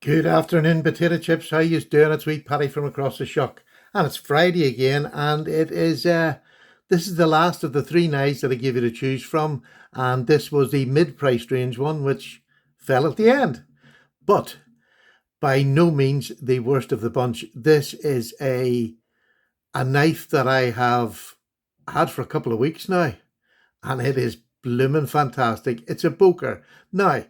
Good afternoon, potato chips. How you doing? It's wee Paddy from across the shock, and it's Friday again, and it is. This is the last of the three knives that I give you to choose from, and this was the mid-price range one, which fell at the end, but by no means the worst of the bunch. This is a knife that I have had for a couple of weeks now, and it is blooming fantastic. It's a Boker. Now,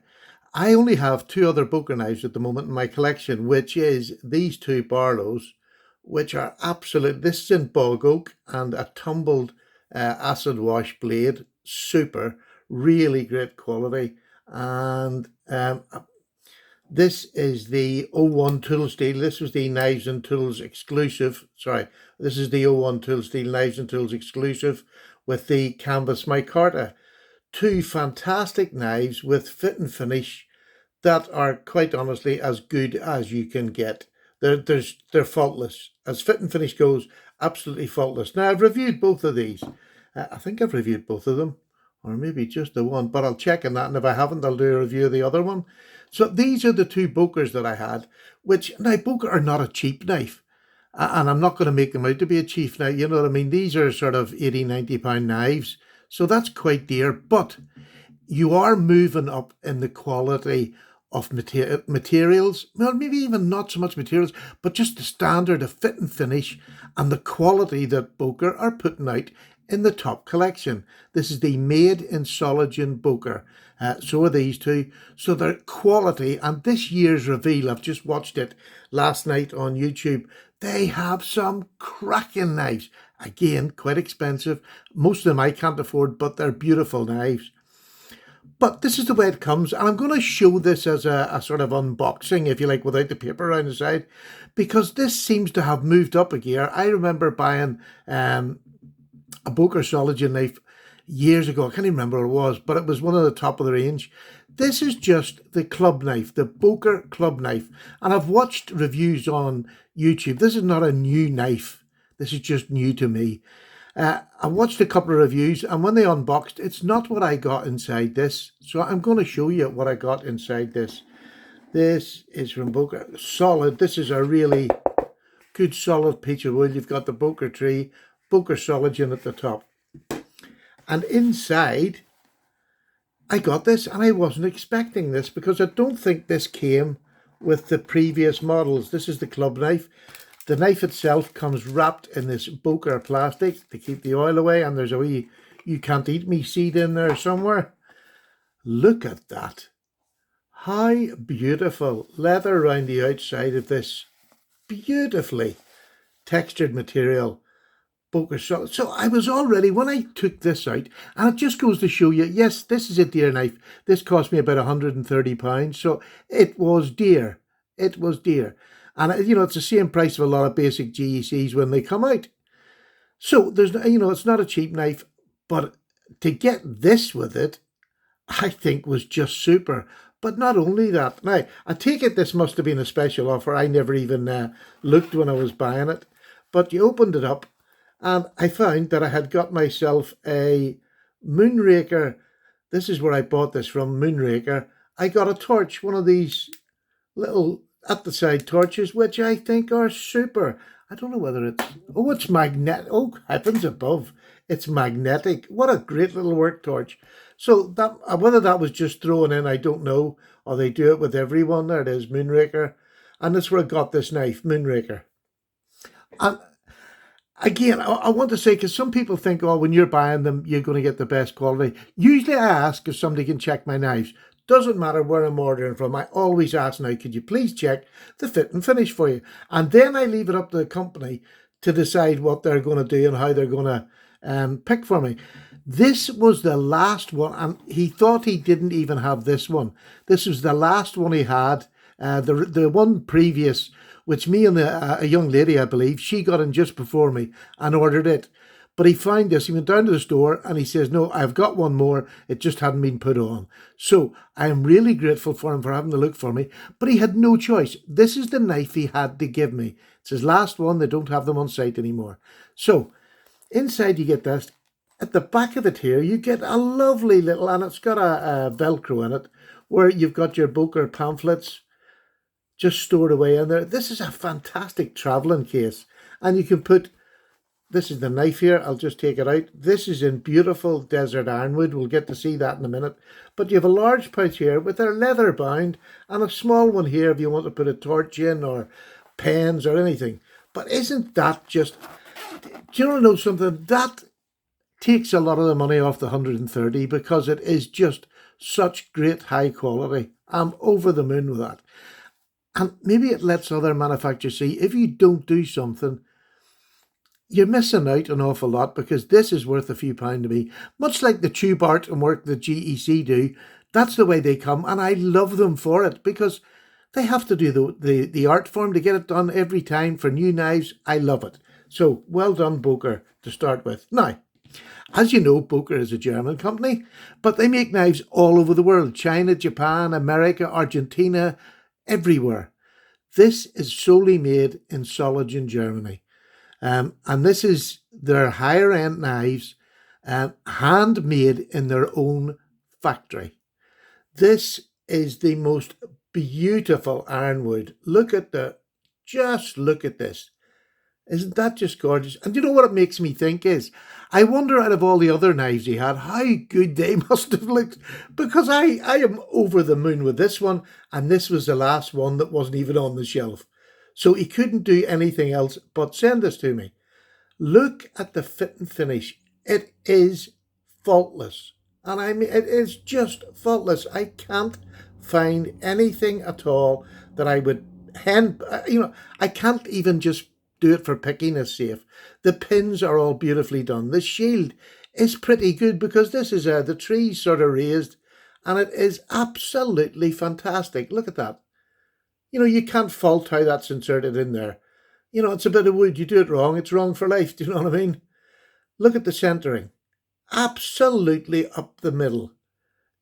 I only have two other Boker knives at the moment in my collection, which is these two Barlows, which are absolute. This is in bog oak and a tumbled acid wash blade. Super, really great quality. And this is the '01 tool steel. This was the Knives and Tools exclusive. Sorry, this is the '01 tool steel Knives and Tools exclusive with the canvas micarta. Two fantastic knives with fit and finish that are quite honestly as good as you can get. They're faultless. As fit and finish goes, absolutely faultless. Now, I've reviewed both of these. I think I've reviewed both of them, or maybe just the one, but I'll check on that, and if I haven't, I'll do a review of the other one. So these are the two Bokers that I had, which, now, Boker are not a cheap knife, and I'm not going to make them out to be a cheap knife, you know what I mean? These are sort of 80, £90 knives, so that's quite dear, but you are moving up in the quality of materials. Well, maybe even not so much materials, but just the standard of fit and finish and the quality that Boker are putting out in the top collection. This is the Made in Solingen Boker. So are these two. So they're quality. And this year's reveal, I've just watched it last night on YouTube. They have some cracking knives. Again, quite expensive. Most of them I can't afford, but they're beautiful knives. But this is the way it comes, and I'm going to show this as a sort of unboxing, if you like, without the paper around the side, because this seems to have moved up a gear. I remember buying a Boker Solingen knife years ago. I can't even remember what it was, but it was one of the top of the range. This is just the club knife, the Boker club knife, and I've watched reviews on YouTube. This is not a new knife. This is just new to me. I watched a couple of reviews, and when they unboxed, it's not what I got inside this. So I'm going to show you what I got inside this. This is from Boker. Solid. This is a really good solid peach of wood. You've got the Boker tree, Boker Solingen at the top. And inside, I got this, and I wasn't expecting this because I don't think this came with the previous models. This is the club knife. The knife itself comes wrapped in this Boker plastic to keep the oil away, and there's a wee "you can't eat me" seed in there somewhere. Look at that. How beautiful. Leather around the outside of this beautifully textured material. Boker. So I was already, when I took this out, and it just goes to show you, yes, this is a dear knife. This cost me about £130, so it was dear. It was dear. And, you know, it's the same price of a lot of basic GECs when they come out. So there's, you know, it's not a cheap knife, but to get this with it, I think was just super. But not only that, now, I take it this must have been a special offer. I never even looked when I was buying it. But you opened it up, and I found that I had got myself a Moonraker. This is where I bought this from, Moonraker. I got a torch, one of these little at the side torches, which I think are super. I don't know whether it's, oh, it's magnetic. Oh, heavens above, it's magnetic. What a great little work torch. So that, whether that was just thrown in, I don't know, or they do it with everyone. There it is, Moonraker. And that's where I got this knife, Moonraker. And again, I want to say, because some people think, oh, when you're buying them, you're going to get the best quality. Usually I ask if somebody can check my knives. Doesn't matter where I'm ordering from. I always ask now, could you please check the fit and finish for you? And then I leave it up to the company to decide what they're going to do and how they're going to pick for me. This was the last one, and he thought he didn't even have this one. This was the last one he had. The one previous, which me and a young lady, I believe, she got in just before me and ordered it. But he found this, he went down to the store and he says, no, I've got one more, it just hadn't been put on. So I am really grateful for him for having to look for me, but he had no choice. This is the knife he had to give me. It's his last one, they don't have them on site anymore. So inside you get this. At the back of it here, you get a lovely little, and it's got a Velcro in it, where you've got your Boker pamphlets, just stored away in there. This is a fantastic travelling case. And you can put, this is the knife here. I'll just take it out. This is in beautiful desert ironwood. We'll get to see that in a minute. But you have a large pouch here with a leather bound and a small one here if you want to put a torch in or pens or anything. But isn't that just, do you want to know something? That takes a lot of the money off the 130 because it is just such great high quality. I'm over the moon with that. And maybe it lets other manufacturers see if you don't do something, you're missing out an awful lot, because this is worth a few pound to me. Much like the tube art and work that GEC do, that's the way they come, and I love them for it, because they have to do the art form to get it done every time for new knives. I love it. So well done, Boker, to start with. Now, as you know, Boker is a German company, but they make knives all over the world. China, Japan, America, Argentina, everywhere. This is solely made in Solingen, Germany. And this is their higher end knives, handmade in their own factory. This is the most beautiful ironwood. Just look at this. Isn't that just gorgeous? And you know what it makes me think is, I wonder out of all the other knives he had, how good they must have looked. Because I am over the moon with this one, and this was the last one that wasn't even on the shelf. So he couldn't do anything else but send this to me. Look at the fit and finish. It is faultless. And I mean, it is just faultless. I can't find anything at all that I would I can't even just do it for pickiness sake. The pins are all beautifully done. The shield is pretty good because this is the trees sort of raised, and it is absolutely fantastic. Look at that. You can't fault how that's inserted in there. It's a bit of wood. You do it wrong, it's wrong for life. Do you know what I mean? Look at the centering. Absolutely up the middle.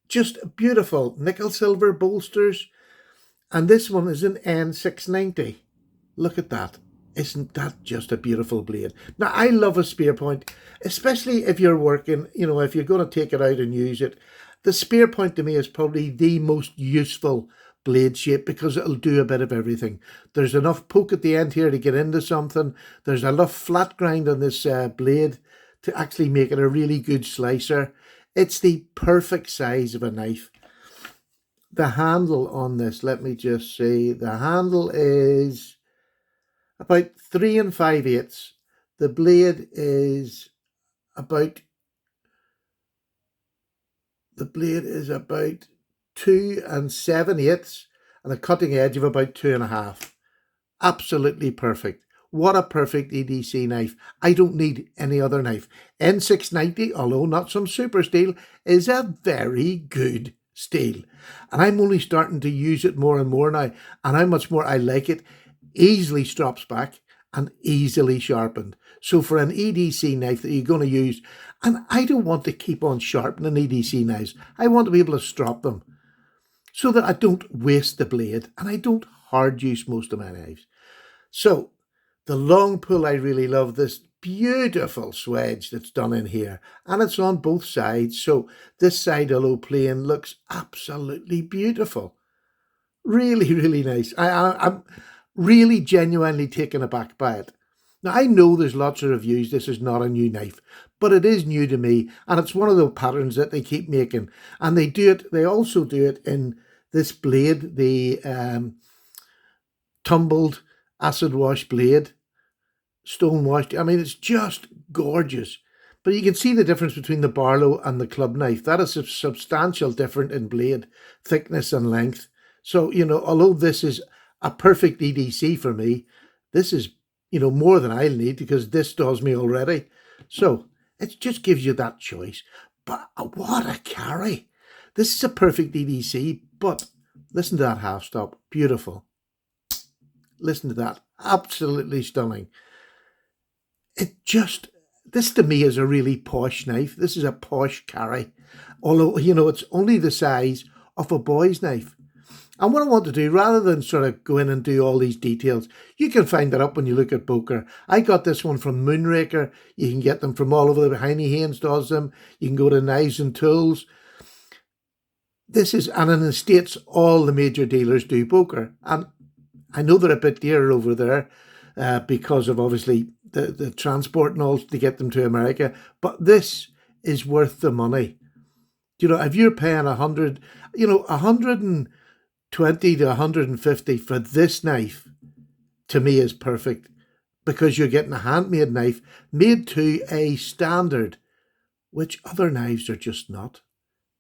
Just beautiful. Nickel silver bolsters. And this one is an N690. Look at that. Isn't that just a beautiful blade? Now, I love a spear point, especially if you're working, if you're going to take it out and use it. The spear point to me is probably the most useful blade shape because it'll do a bit of everything. There's enough poke at the end here to get into something. There's enough flat grind on this blade to actually make it a really good slicer. It's the perfect size of a knife. The handle on this, let me just say, the handle is about 3 5/8. The blade is about 2 7/8, and a cutting edge of about 2.5. Absolutely perfect. What a perfect EDC knife. I don't need any other knife. N690, although not some super steel, is a very good steel. And I'm only starting to use it more and more now, and how much more I like it. Easily strops back and easily sharpened. So for an EDC knife that you're going to use, and I don't want to keep on sharpening EDC knives. I want to be able to strop them so that I don't waste the blade, and I don't hard use most of my knives. So the long pull, I really love this beautiful swedge that's done in here, and it's on both sides. So this side, although plain, looks absolutely beautiful. Really, really nice. I'm really genuinely taken aback by it. Now, I know there's lots of reviews. This is not a new knife, but it is new to me, and it's one of the patterns that they keep making. And they also do it in this blade, the tumbled acid wash blade, stone washed. I mean, it's just gorgeous. But you can see the difference between the Barlow and the club knife. That is a substantial difference in blade thickness and length. So, although this is a perfect EDC for me, this is, more than I'll need because this does me already. So it just gives you that choice. But what a carry. This is a perfect EDC, but listen to that half stop. Beautiful. Listen to that. Absolutely stunning. This to me is a really posh knife. This is a posh carry. Although, it's only the size of a boy's knife. And what I want to do, rather than sort of go in and do all these details, you can find that up when you look at Boker. I got this one from Moonraker. You can get them from all over. Heine Haynes does them. You can go to Knives and Tools. And in the States, all the major dealers do Boker. And I know they're a bit dearer over there because of obviously the transport and all to get them to America, but this is worth the money. You know, if you're paying 100, 120 to 150 for this knife, to me is perfect because you're getting a handmade knife made to a standard, which other knives are just not.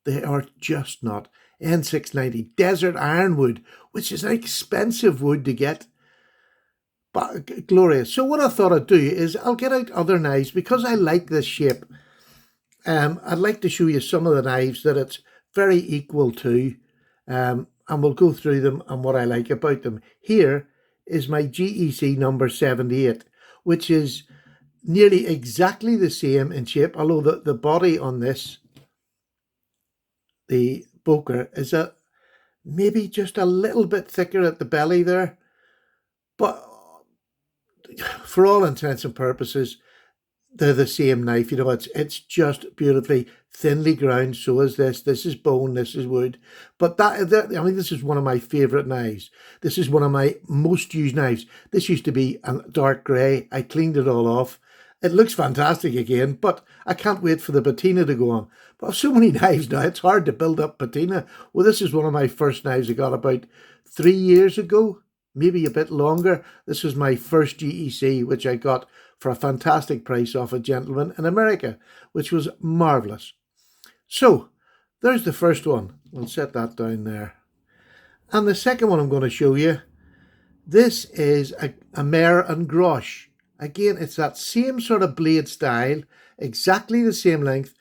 They are just not. N690 desert ironwood, which is an expensive wood to get, but glorious. So what I thought I'd do is I'll get out other knives because I like this shape. I'd like to show you some of the knives that it's very equal to, and we'll go through them and what I like about them. Here is my GEC number 78, which is nearly exactly the same in shape, although the body on this, the Boker, is maybe just a little bit thicker at the belly there, but for all intents and purposes, they're the same knife. You know, it's just beautifully thinly ground. So is this. This is bone. This is wood. But this is one of my favourite knives. This is one of my most used knives. This used to be a dark grey. I cleaned it all off. It looks fantastic again, but I can't wait for the patina to go on. But I've so many knives now, it's hard to build up patina. Well, this is one of my first knives I got about 3 years ago, maybe a bit longer. This was my first GEC, which I got for a fantastic price off a gentleman in America, which was marvellous. So, there's the first one. We'll set that down there. And the second one I'm going to show you, this is a Mer and Grosh. Again, it's that same sort of blade style, exactly the same length,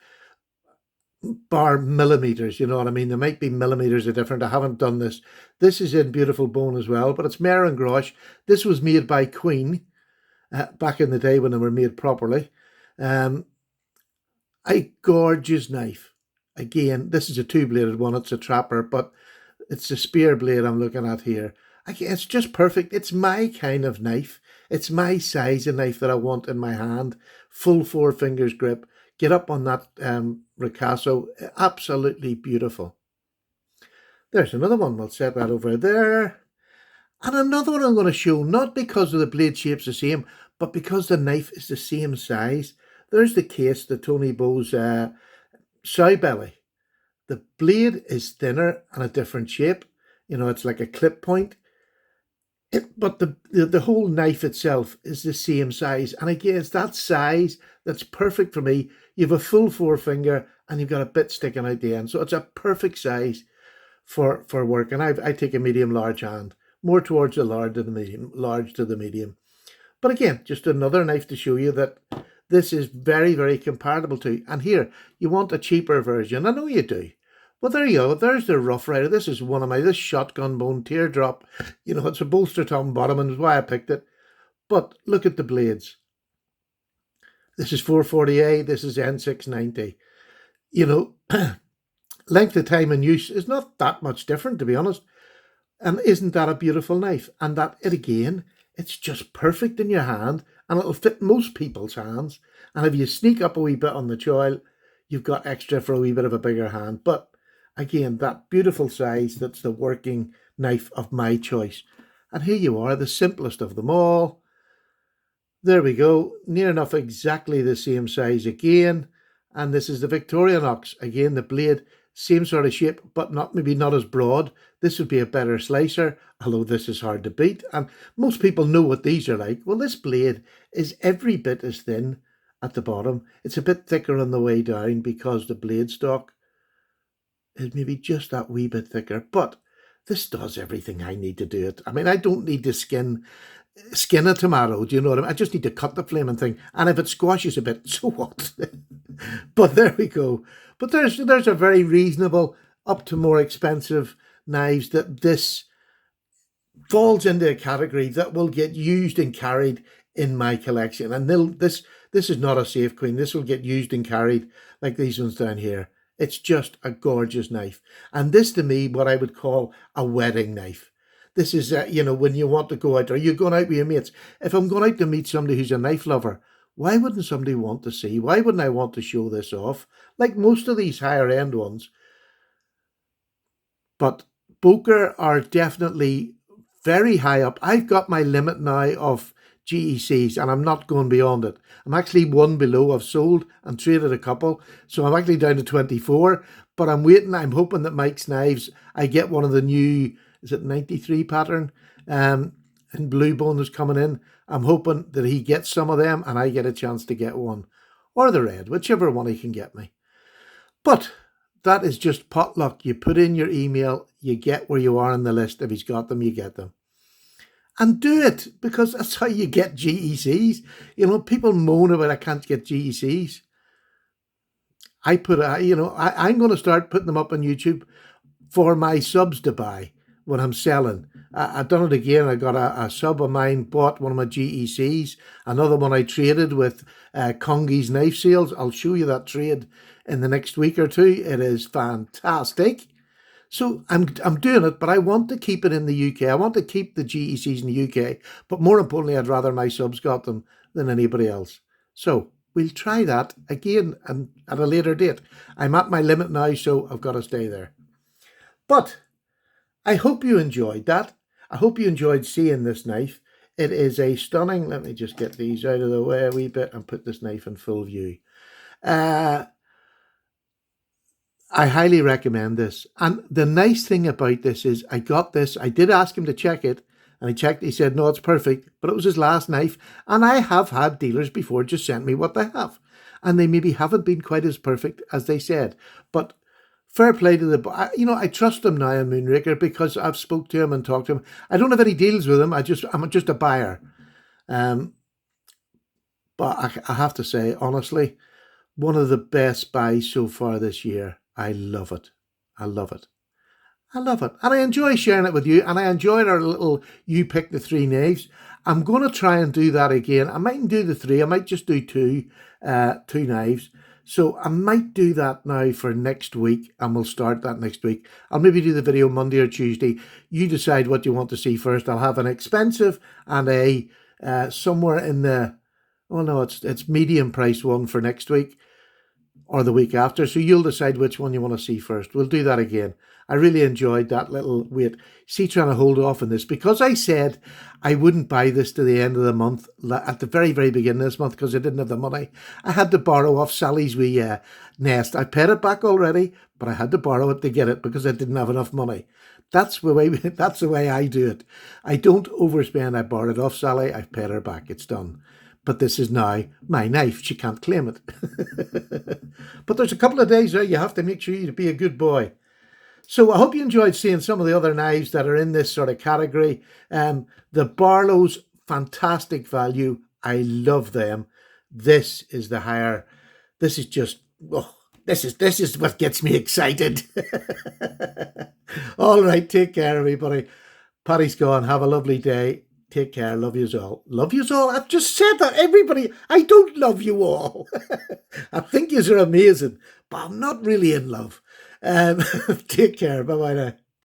bar millimeters, you know what I mean? There might be millimeters are different. I haven't done this. This is in beautiful bone as well, but it's Mer and Grosh. This was made by Queen back in the day when they were made properly. A gorgeous knife. Again, this is a two-bladed one. It's a trapper, but it's the spear blade I'm looking at here. Again, it's just perfect. It's my kind of knife. It's my size of knife that I want in my hand. Full 4 fingers grip. Get up on that ricasso. Absolutely beautiful. There's another one. We'll set that over there. And another one I'm going to show, not because of the blade shape's the same, but because the knife is the same size. There's the case, the Tony Bowes sow belly. The blade is thinner and a different shape. You know, it's like a clip point. But the whole knife itself is the same size. And again, it's that size that's perfect for me. You have a full 4 finger and you've got a bit sticking out the end. So it's a perfect size for work. And I take a medium large hand, more towards the large to the medium. But again, just another knife to show you that this is very, very comparable to. And here, you want a cheaper version. I know you do. Well, there you go. There's the Rough Rider. This is one of this shotgun bone teardrop. You know, it's a bolster top and bottom, and that's why I picked it. But look at the blades. This is 440A. This is N690. You know, length of time in use is not that much different, to be honest. And isn't that a beautiful knife? And that, again, it's just perfect in your hand, and it'll fit most people's hands. And if you sneak up a wee bit on the choil, you've got extra for a wee bit of a bigger hand. But again, that beautiful size, that's the working knife of my choice. And here you are, the simplest of them all. There we go, near enough exactly the same size again. And this is the Victorian Ox. Again, the blade, same sort of shape, but maybe not as broad. This would be a better slicer, although this is hard to beat. And most people know what these are like. Well, this blade is every bit as thin at the bottom. It's a bit thicker on the way down because the blade stock is maybe just that wee bit thicker, but this does everything I need to do it. I mean, I don't need to skin a tomato, do you know what I mean? I just need to cut the flaming thing, and if it squashes a bit, so what? But there we go. But there's a very reasonable, up to more expensive knives that this falls into a category that will get used and carried in my collection. And this is not a safe queen. This will get used and carried like these ones down here. It's just a gorgeous knife. And this, to me, what I would call a wedding knife. This is, you know, when you want to go out, or you're going out with your mates. If I'm going out to meet somebody who's a knife lover, why wouldn't somebody want to see? Why wouldn't I want to show this off? Like most of these higher end ones. But Boker are definitely very high up. I've got my limit now of GECs and I'm not going beyond it. I'm actually one below. I've sold and traded a couple. So I'm actually down to 24, but I'm waiting. I'm hoping that Mike's Knives, I get one of the new, is it 93 pattern? And Blue Bone is coming in. I'm hoping that he gets some of them and I get a chance to get one. Or the red, whichever one he can get me. But that is just potluck. You put in your email, you get where you are on the list. If he's got them, you get them. And do it, because that's how you get GECs. You know, people moan about I can't get GECs. I'm going to start putting them up on YouTube for my subs to buy when I'm selling. I've done it again. I got a sub of mine, bought one of my GECs. Another one I traded with Congi's knife sales. I'll show you that trade in the next week or two. It is fantastic. So I'm doing it, but I want to keep it in the UK. I want to keep the GECs in the UK. But more importantly, I'd rather my subs got them than anybody else. So we'll try that again and at a later date. I'm at my limit now, so I've got to stay there. But I hope you enjoyed that. I hope you enjoyed seeing this knife. It is a stunning, let me just get these out of the way a wee bit and put this knife in full view. I highly recommend this. And the nice thing about this is I got this. I did ask him to check it. And he checked. He said, no, it's perfect. But it was his last knife. And I have had dealers before just sent me what they have. And they maybe haven't been quite as perfect as they said. But fair play to the... I trust him now in Moonraker because I've spoke to him and talked to him. I don't have any deals with him. I'm just a buyer. But I have to say, honestly, one of the best buys so far this year. I love it. I love it. I love it. And I enjoy sharing it with you. And I enjoyed our little you pick the 3 knives. I'm going to try and do that again. I mightn't do the 3. I might just do 2 knives. So I might do that now for next week. And we'll start that next week. I'll maybe do the video Monday or Tuesday. You decide what you want to see first. I'll have an expensive and a somewhere in the... Oh no, it's medium price one for next week. Or the week after, so you'll decide which one you want to see first. We'll do that again. I really enjoyed that little wait. See, trying to hold off on this because I said I wouldn't buy this to the end of the month at the very, very beginning of this month because I didn't have the money. I had to borrow off Sally's wee nest. I paid it back already, but I had to borrow it to get it because I didn't have enough money. That's the way I do it. I don't overspend. I borrowed it off Sally. I've paid her back. It's done. But this is now my knife. She can't claim it. But there's a couple of days there you have to make sure you be a good boy. So I hope you enjoyed seeing some of the other knives that are in this sort of category. The Barlow's, fantastic value. I love them. This is the higher. This is just, this is what gets me excited. All right, take care, everybody. Paddy's gone. Have a lovely day. Take care. Love yous all. Love yous all? I've just said that. Everybody, I don't love you all. I think yous are amazing, but I'm not really in love. Take care. Bye-bye now.